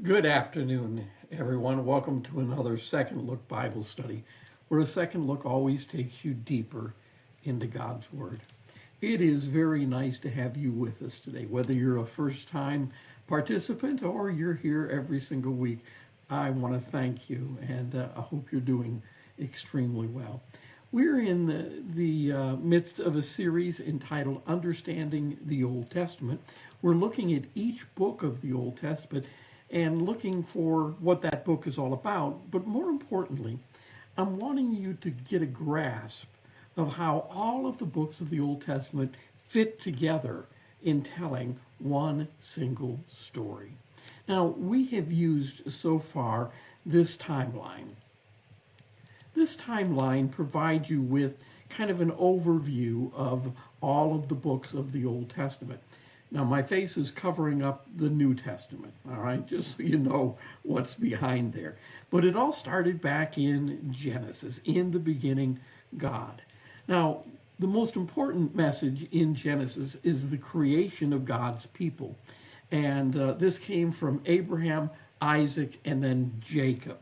Good afternoon, everyone. Welcome to another Second Look Bible study, where a second look always takes you deeper into God's Word. It is very nice to have you with us today, whether you're a first-time participant or you're here every single week. I want to thank you, and I hope you're doing extremely well. We're in the midst of a series entitled Understanding the Old Testament. We're looking at each book of the Old Testament and looking for what that book is all about. But more importantly, I'm wanting you to get a grasp of how all of the books of the Old Testament fit together in telling one single story. Now, we have used so far this timeline. This timeline provides you with kind of an overview of all of the books of the Old Testament. Now, my face is covering up the New Testament, all right, just so you know what's behind there. But it all started back in Genesis, in the beginning, God. Now, the most important message in Genesis is the creation of God's people. And this came from Abraham, Isaac, and then Jacob.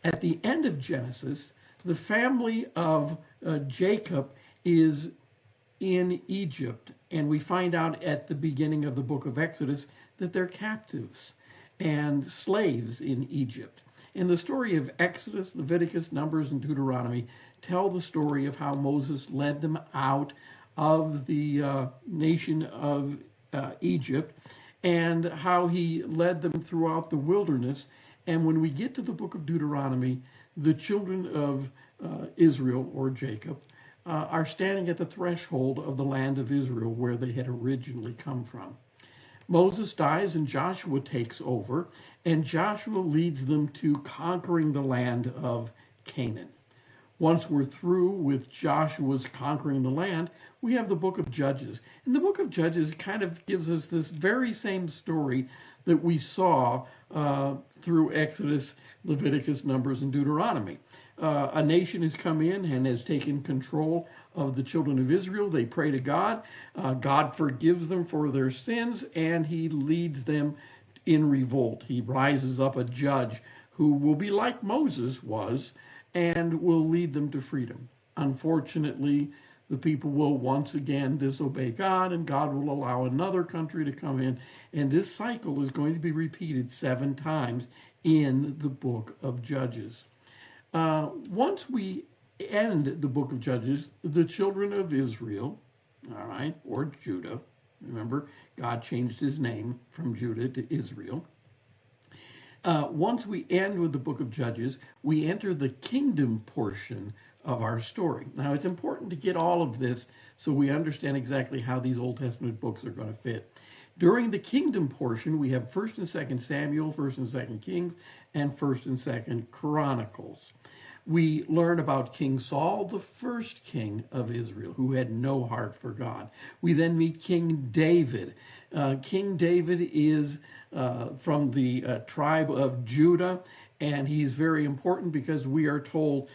At the end of Genesis, the family of Jacob is in Egypt, and we find out at the beginning of the book of Exodus that they're captives and slaves in Egypt. And the story of Exodus, Leviticus, Numbers, and Deuteronomy tell the story of how Moses led them out of the nation of Egypt and how he led them throughout the wilderness. And when we get to the book of Deuteronomy, the children of Israel, or Jacob, are standing at the threshold of the land of Israel where they had originally come from. Moses dies and Joshua takes over, and Joshua leads them to conquering the land of Canaan. Once we're through with Joshua's conquering the land, we have the book of Judges. And the book of Judges kind of gives us this very same story that we saw through Exodus, Leviticus, Numbers, and Deuteronomy. A nation has come in and has taken control of the children of Israel. They pray to God. God forgives them for their sins, and he leads them in revolt. He rises up a judge who will be like Moses was and will lead them to freedom. Unfortunately, the people will once again disobey God, and God will allow another country to come in, and this cycle is going to be repeated 7 times in the book of Judges. Once we end the book of Judges, the children of Israel, all right, or Judah, remember, God changed his name from Judah to Israel. Once we end with the book of Judges, we enter the kingdom portion of our story. Now, it's important to get all of this so we understand exactly how these Old Testament books are going to fit. During the kingdom portion, we have 1st and 2nd Samuel, 1st and 2nd Kings, and 1st and 2nd Chronicles. We learn about King Saul, the first king of Israel, who had no heart for God. We then meet King David. King David is from the tribe of Judah, and he's very important because we are told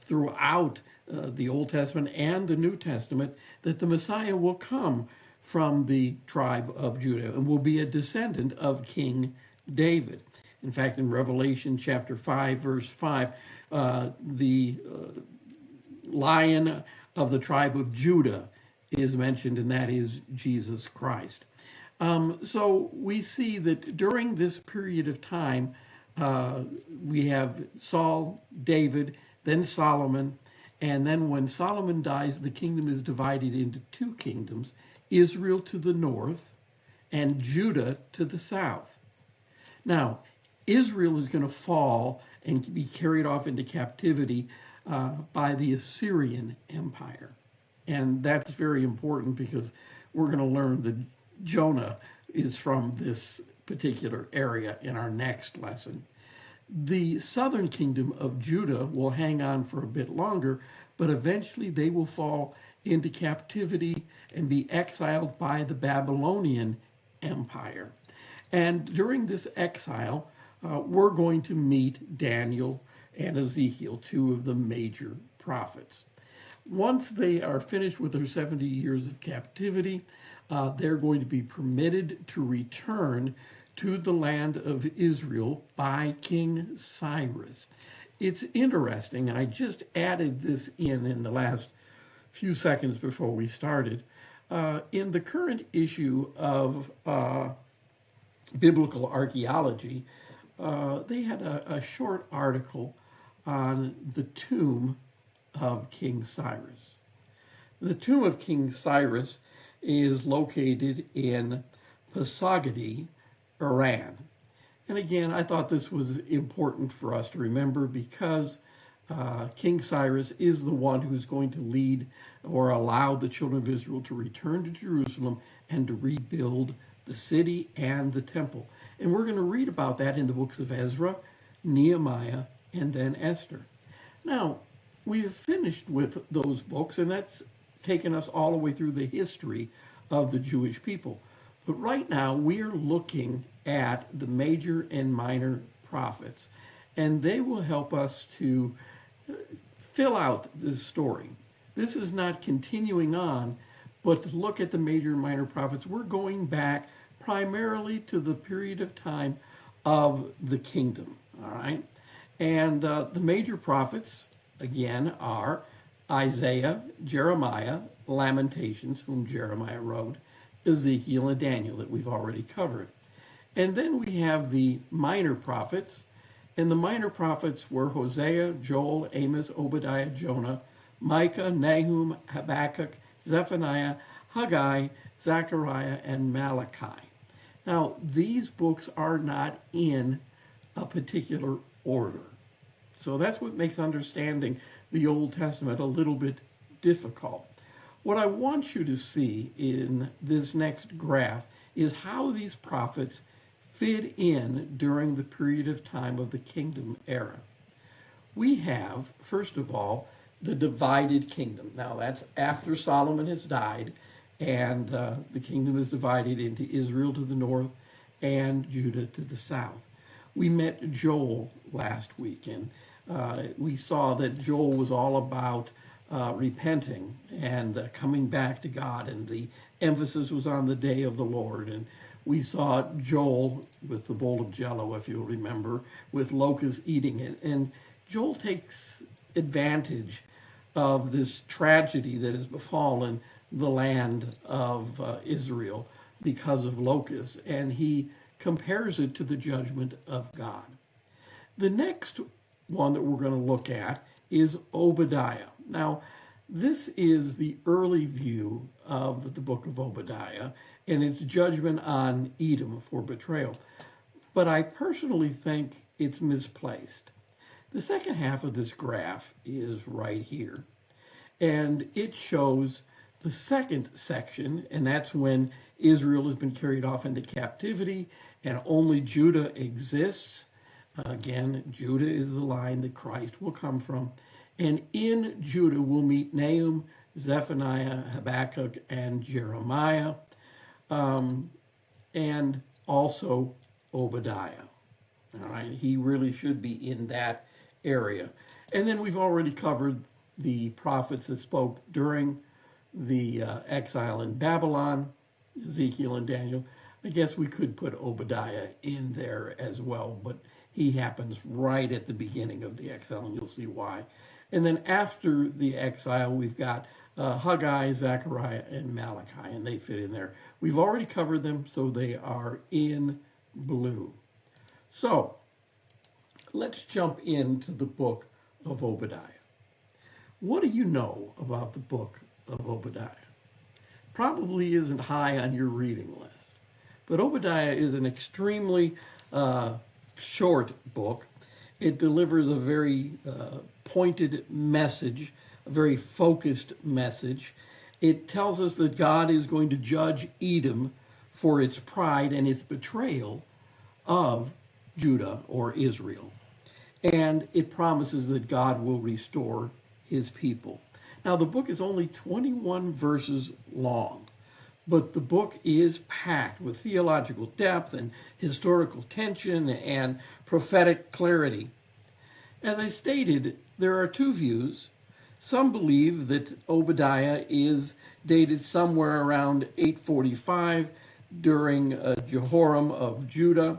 throughout the Old Testament and the New Testament that the Messiah will come from the tribe of Judah and will be a descendant of King David. In fact, in Revelation chapter 5, verse 5, the Lion of the tribe of Judah is mentioned, and that is Jesus Christ. So we see that during this period of time, we have Saul, David, then Solomon, and then when Solomon dies, the kingdom is divided into 2 kingdoms, Israel to the north and Judah to the south. Now, Israel is going to fall and be carried off into captivity by the Assyrian Empire. And that's very important because we're going to learn that Jonah is from this particular area in our next lesson. The southern kingdom of Judah will hang on for a bit longer, but eventually they will fall into captivity and be exiled by the Babylonian Empire. And during this exile, we're going to meet Daniel and Ezekiel, 2 of the major prophets. Once they are finished with their 70 years of captivity, they're going to be permitted to return to the land of Israel by King Cyrus. It's interesting, I just added this in the last few seconds before we started. In the current issue of Biblical Archaeology, they had a short article on the tomb of King Cyrus. The tomb of King Cyrus is located in Pasagadi, Iran. And again, I thought this was important for us to remember because King Cyrus is the one who's going to lead or allow the children of Israel to return to Jerusalem and to rebuild the city and the temple. And we're going to read about that in the books of Ezra, Nehemiah, and then Esther. Now, we've finished with those books, and that's taken us all the way through the history of the Jewish people. But right now, we're looking at the major and minor prophets, and they will help us to fill out this story. This is not continuing on, but to look at the major and minor prophets, we're going back primarily to the period of time of the kingdom, all right? And the major prophets, again, are Isaiah, Jeremiah, Lamentations, whom Jeremiah wrote, Ezekiel, and Daniel, that we've already covered. And then we have the minor prophets, and the minor prophets were Hosea, Joel, Amos, Obadiah, Jonah, Micah, Nahum, Habakkuk, Zephaniah, Haggai, Zechariah, and Malachi. Now, these books are not in a particular order. So that's what makes understanding the Old Testament a little bit difficult. What I want you to see in this next graph is how these prophets fit in during the period of time of the kingdom era. We have, first of all, the divided kingdom. Now, that's after Solomon has died, and the kingdom is divided into Israel to the north and Judah to the south. We met Joel last week, and we saw that Joel was all about repenting and coming back to God, and the emphasis was on the day of the Lord. And we saw Joel with the bowl of Jello, if you'll remember, with locusts eating it. And Joel takes advantage of this tragedy that has befallen the land of Israel because of locusts, and he compares it to the judgment of God. The next one that we're going to look at is Obadiah. Now, this is the early view of the book of Obadiah and its judgment on Edom for betrayal. But I personally think it's misplaced. The second half of this graph is right here, and it shows the second section, and that's when Israel has been carried off into captivity and only Judah exists. Again, Judah is the line that Christ will come from. And in Judah we'll meet Nahum, Zephaniah, Habakkuk, and Jeremiah, and also Obadiah. All right, he really should be in that area. And then we've already covered the prophets that spoke during the exile in Babylon, Ezekiel and Daniel. I guess we could put Obadiah in there as well, but he happens right at the beginning of the exile, and you'll see why. And then after the exile, we've got Haggai, Zechariah, and Malachi, and they fit in there. We've already covered them, so they are in blue. So let's jump into the book of Obadiah. What do you know about the book of Obadiah? Probably isn't high on your reading list, but Obadiah is an extremely short book. It delivers a very pointed message, a very focused message. It tells us that God is going to judge Edom for its pride and its betrayal of Judah or Israel. And it promises that God will restore his people. Now, the book is only 21 verses long, but the book is packed with theological depth and historical tension and prophetic clarity. As I stated, there are two views. Some believe that Obadiah is dated somewhere around 845 during Jehoram of Judah.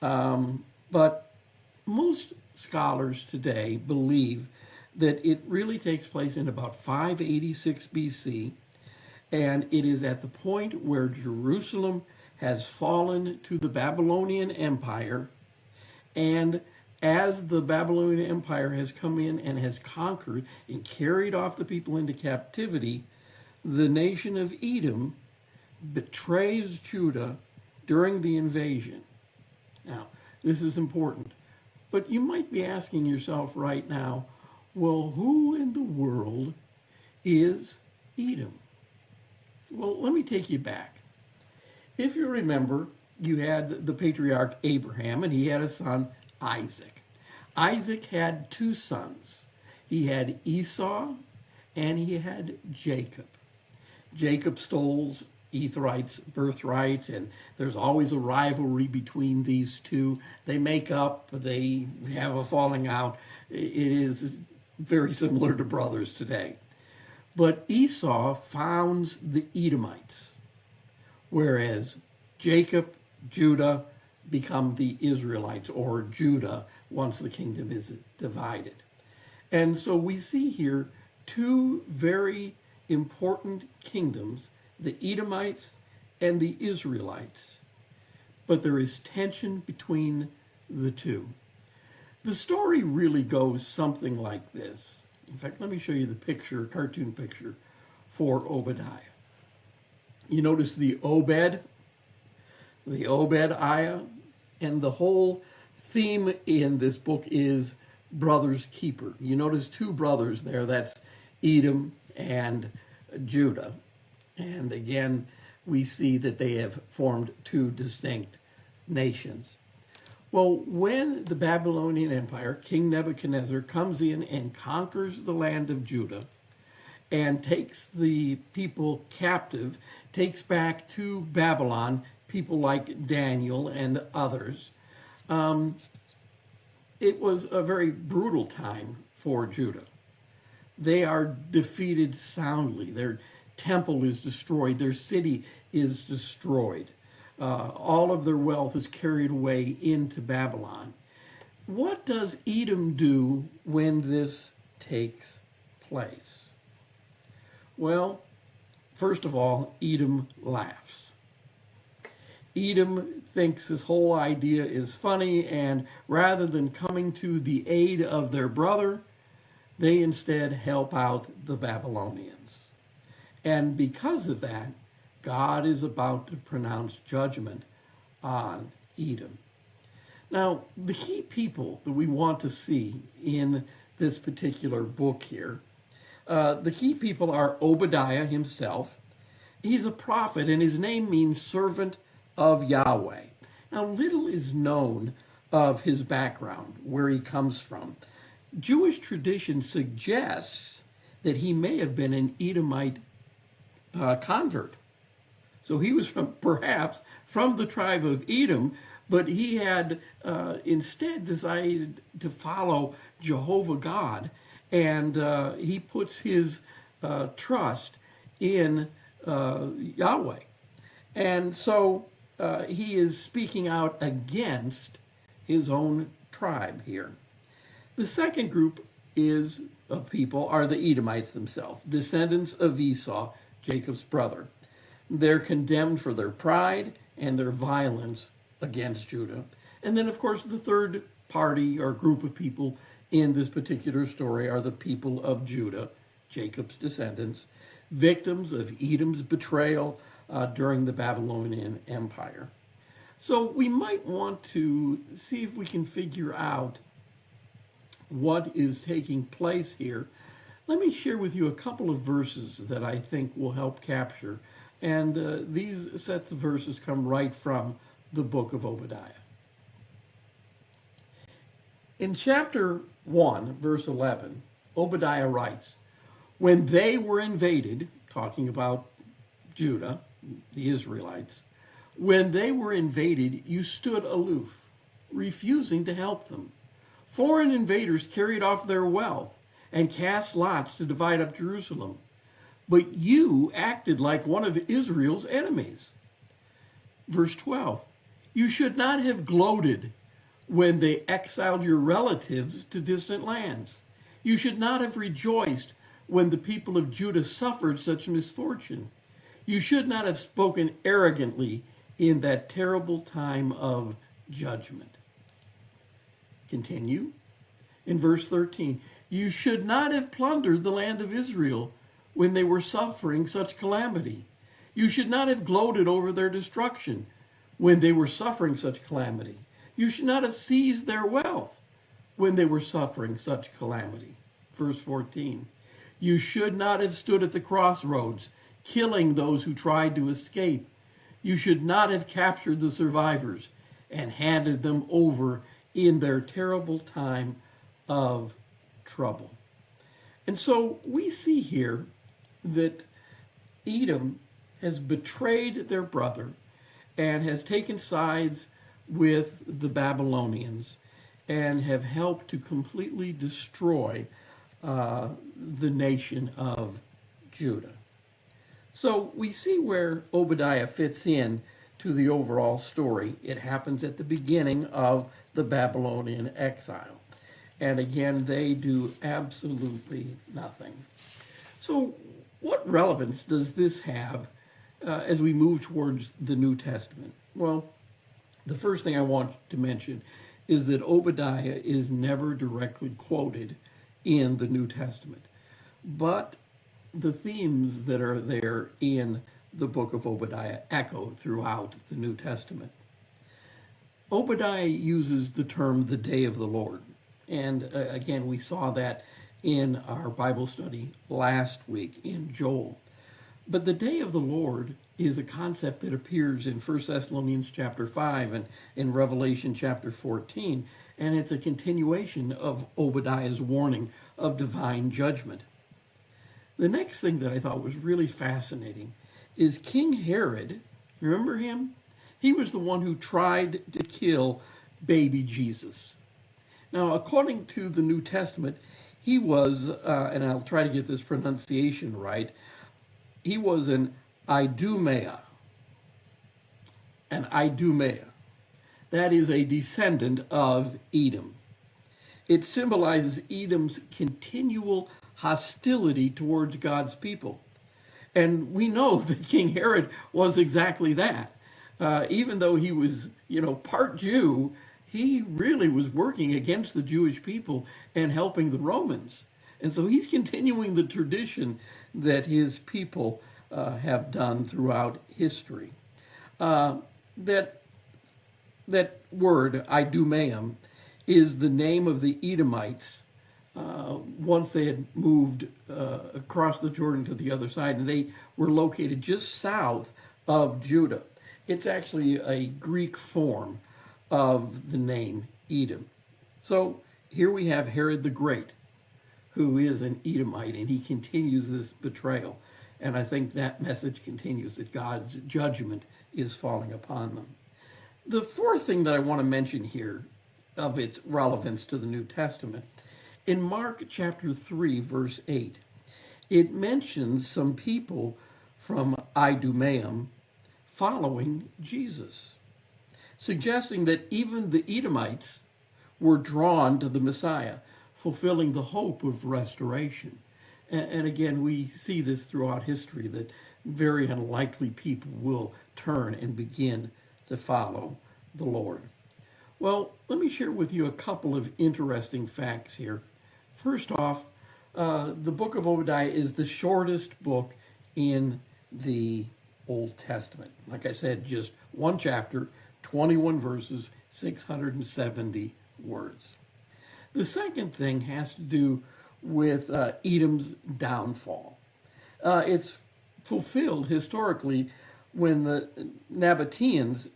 But most scholars today believe that it really takes place in about 586 BC, and it is at the point where Jerusalem has fallen to the Babylonian Empire, and as the Babylonian Empire has come in and has conquered and carried off the people into captivity, the nation of Edom betrays Judah during the invasion. Now, this is important, but you might be asking yourself right now, well, who in the world is Edom? Well, let me take you back. If you remember, you had the patriarch Abraham, and he had a son, Isaac. Isaac had two sons. He had Esau, and he had Jacob. Jacob stole Ephraim's birthright, and there's always a rivalry between these two. They make up, they have a falling out. It is very similar to brothers today. But Esau founds the Edomites, whereas Jacob, Judah become the Israelites, or Judah, once the kingdom is divided. And so we see here two very important kingdoms, the Edomites and the Israelites. But there is tension between the two. The story really goes something like this. In fact, let me show you the picture, cartoon picture for Obadiah. You notice the Obadiah, and the whole theme in this book is brother's keeper. You notice two brothers there, that's Edom and Judah. And again, we see that they have formed two distinct nations. Well, when the Babylonian Empire, King Nebuchadnezzar, comes in and conquers the land of Judah and takes the people captive, takes back to Babylon people like Daniel and others, it was a very brutal time for Judah. They are defeated soundly. Their temple is destroyed. Their city is destroyed. All of their wealth is carried away into Babylon. What does Edom do when this takes place? Well, first of all, Edom laughs. Edom thinks this whole idea is funny, and rather than coming to the aid of their brother, they instead help out the Babylonians. And because of that, God is about to pronounce judgment on Edom. Now, the key people that we want to see in this particular book here, the key people are Obadiah himself. He's a prophet, and his name means servant of Yahweh. Now, little is known of his background, where he comes from. Jewish tradition suggests that he may have been an Edomite convert. So he was perhaps from the tribe of Edom, but he had instead decided to follow Jehovah God, and he puts his trust in Yahweh. And so he is speaking out against his own tribe here. The second group of people are the Edomites themselves, descendants of Esau, Jacob's brother. They're condemned for their pride and their violence against Judah. And then, of course, the third party or group of people in this particular story are the people of Judah, Jacob's descendants, victims of Edom's betrayal during the Babylonian Empire. So we might want to see if we can figure out what is taking place here. Let me share with you a couple of verses that I think will help capture. And these sets of verses come right from the book of Obadiah. In chapter 1, verse 11, Obadiah writes, "When they were invaded," talking about Judah, the Israelites, "when they were invaded, you stood aloof, refusing to help them. Foreign invaders carried off their wealth and cast lots to divide up Jerusalem. But you acted like one of Israel's enemies. Verse 12, you should not have gloated when they exiled your relatives to distant lands. You should not have rejoiced when the people of Judah suffered such misfortune. You should not have spoken arrogantly in that terrible time of judgment. Continue. In verse 13, you should not have plundered the land of Israel when they were suffering such calamity. You should not have gloated over their destruction when they were suffering such calamity. You should not have seized their wealth when they were suffering such calamity. Verse 14, you should not have stood at the crossroads, killing those who tried to escape. You should not have captured the survivors and handed them over in their terrible time of trouble. And so we see here that Edom has betrayed their brother and has taken sides with the Babylonians and have helped to completely destroy the nation of Judah. So we see where Obadiah fits in to the overall story. It happens at the beginning of the Babylonian exile. And again, they do absolutely nothing. So what relevance does this have as we move towards the New Testament? Well, the first thing I want to mention is that Obadiah is never directly quoted in the New Testament. But the themes that are there in the book of Obadiah echo throughout the New Testament. Obadiah uses the term the day of the Lord. And again, we saw that in our Bible study last week in Joel. But the day of the Lord is a concept that appears in 1 Thessalonians chapter 5 and in Revelation chapter 14. And it's a continuation of Obadiah's warning of divine judgment. The next thing that I thought was really fascinating is King Herod. Remember him? He was the one who tried to kill baby Jesus. Now, according to the New Testament, he was, and I'll try to get this pronunciation right, he was an Idumea. An Idumea. That is a descendant of Edom. It symbolizes Edom's continual hostility towards God's people. And we know that King Herod was exactly that. Even though he was, part Jew, he really was working against the Jewish people and helping the Romans. And so he's continuing the tradition that his people have done throughout history. That word, Idumeum, is the name of the Edomites once they had moved across the Jordan to the other side, and they were located just south of Judah. It's actually a Greek form of the name Edom. So here we have Herod the Great, who is an Edomite, and he continues this betrayal. And I think that message continues, that God's judgment is falling upon them. The fourth thing that I want to mention here of its relevance to the New Testament, in Mark chapter 3, verse 8, it mentions some people from Idumeum following Jesus, suggesting that even the Edomites were drawn to the Messiah, fulfilling the hope of restoration. And again, we see this throughout history, that very unlikely people will turn and begin to follow the Lord. Well, let me share with you a couple of interesting facts here. First off, the book of Obadiah is the shortest book in the Old Testament. Like I said, just one chapter, 21 verses, 670 words. The second thing has to do with Edom's downfall. It's fulfilled historically when the Nabateans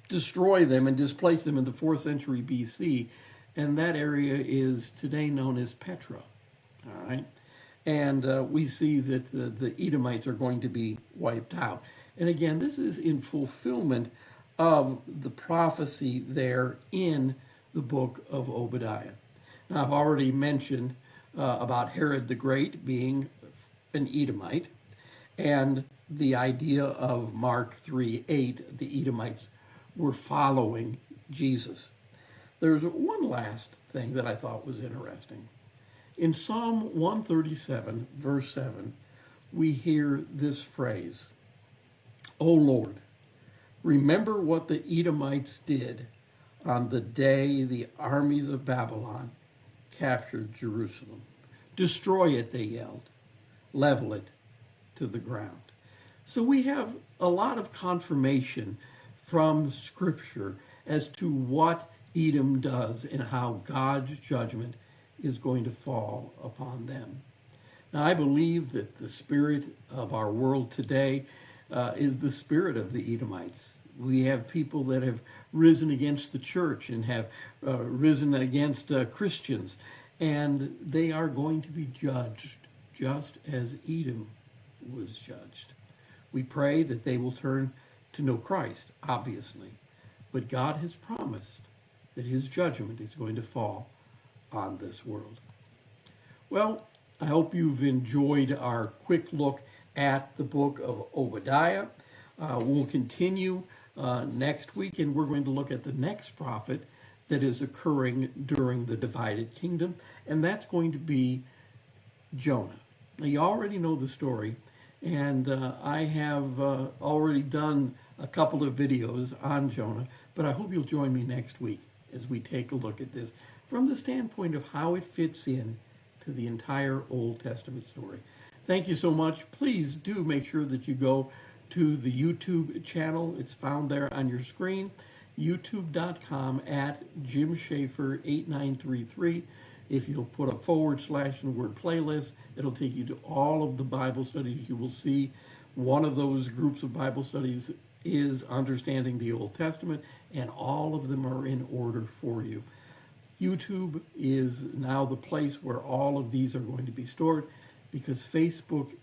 destroy them and displace them in the 4th century BC, and that area is today known as Petra. All right, and we see that the Edomites are going to be wiped out. And again, this is in fulfillment of the prophecy there in the book of Obadiah. Now, I've already mentioned about Herod the Great being an Edomite, and the idea of Mark 3:8, the Edomites were following Jesus. There's one last thing that I thought was interesting. In Psalm 137, verse 7, we hear this phrase, "O Lord, remember what the Edomites did on the day the armies of Babylon captured Jerusalem. Destroy it," they yelled. "Level it to the ground." So we have a lot of confirmation from Scripture as to what Edom does and how God's judgment is going to fall upon them. Now, I believe that the spirit of our world today is the spirit of the Edomites. We have people that have risen against the church and have risen against Christians, and they are going to be judged just as Edom was judged. We pray that they will turn to know Christ, obviously, but God has promised that his judgment is going to fall on this world. Well, I hope you've enjoyed our quick look at the book of Obadiah. We'll continue next week, and we're going to look at the next prophet that is occurring during the divided kingdom, and that's going to be Jonah. Now, you already know the story, and I have already done a couple of videos on Jonah, but I hope you'll join me next week as we take a look at this from the standpoint of how it fits in to the entire Old Testament story. Thank you so much. Please do make sure that you go to the YouTube channel. It's found there on your screen, youtube.com at Jim Schaefer 8933. If you'll put a / in the word playlist, it'll take you to all of the Bible studies you will see. One of those groups of Bible studies is Understanding the Old Testament, and all of them are in order for you. YouTube is now the place where all of these are going to be stored, because Facebook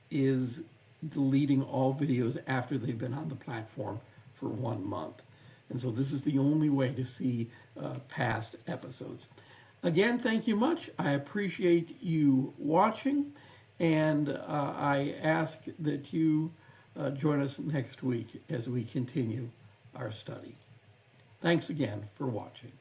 is deleting all videos after they've been on the platform for 1 month. And so this is the only way to see past episodes. Again, thank you much. I appreciate you watching, and I ask that you join us next week as we continue our study. Thanks again for watching.